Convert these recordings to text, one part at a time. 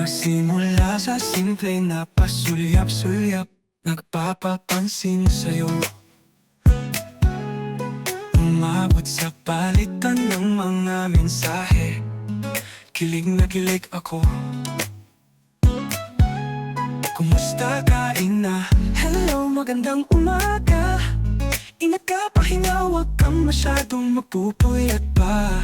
Nagsimula sa simple na pasulyap-sulyap, nagpapapansin sa'yo. Umabot sa palitan ng mga mensahe, kilig na kilig ako. Kumusta, kain na? Hello, magandang umaga. Ingat ka, pahinga, huwag kang masyadong magpupuyat pa.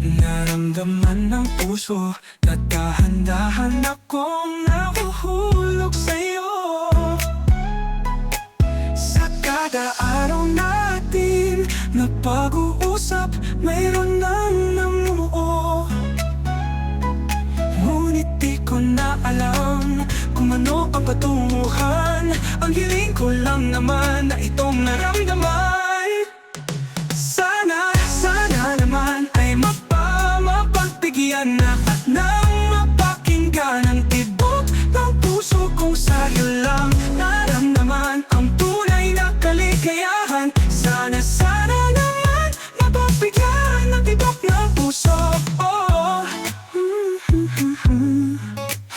Naramdaman ng puso, nagkahandahan akong nahuhulog sa'yo. Sa kada araw natin na pag-uusap, mayroon nang namuo. Ngunit di ko na alam kung ano ang patunguhan. Ang hiling ko lang naman na itong naramdaman. Sana naman ay mapagbigyan na at nang mapakinggan ang tibok ng puso kong sa'yo lang naramdaman ang tunay na kaligayahan. Sana naman mapagbigyan ng tibok ng puso.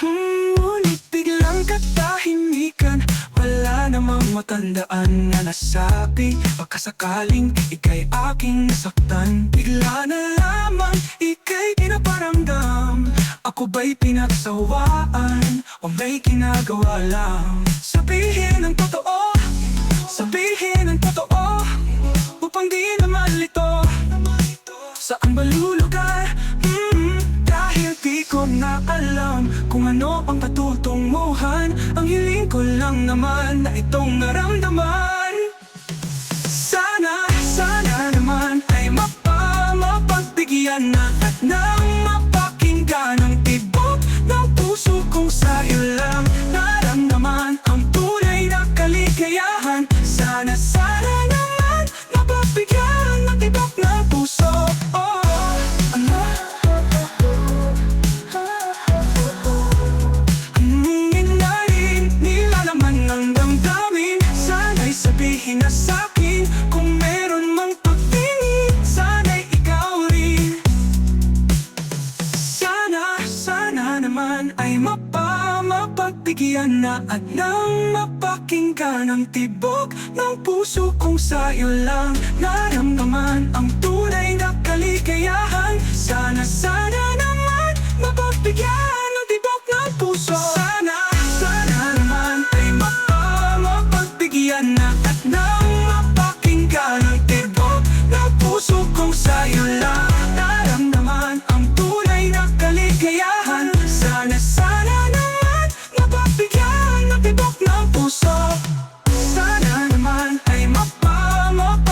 Ngunit biglang katahimikan, wala namang matandaan na nasabi. Baka sakaling ika'y aking nasaktan, bigla na lamang ika'y pinaparamdam. Ako ba'y pinagsawaan o may ginagawa lang? Sabihin ang totoo, sabihin ang totoo, upang di na malito. Saan ba lulugar? Dahil di ko na alam kung ano ang patutunguhan. Ang hiling ko lang naman na itong naramdaman. Sana naman ay mapagbigyan na at nang mapakinggan ang tibok ng puso kong sa'yo lang naramdaman ang tunay na kaligayahan. Sana naman mapagbigyan ng tibok ng puso. Sabihin na sa'kin kung meron mang pagtingin, sana'y ikaw rin. Sana naman ay mapagbigyan na at nang mapakinggan ang tibok ng puso kong sa'yo lang naramdaman ang tunay na kaligayahan. Sana naman mapagbigyan ng tibok ng puso.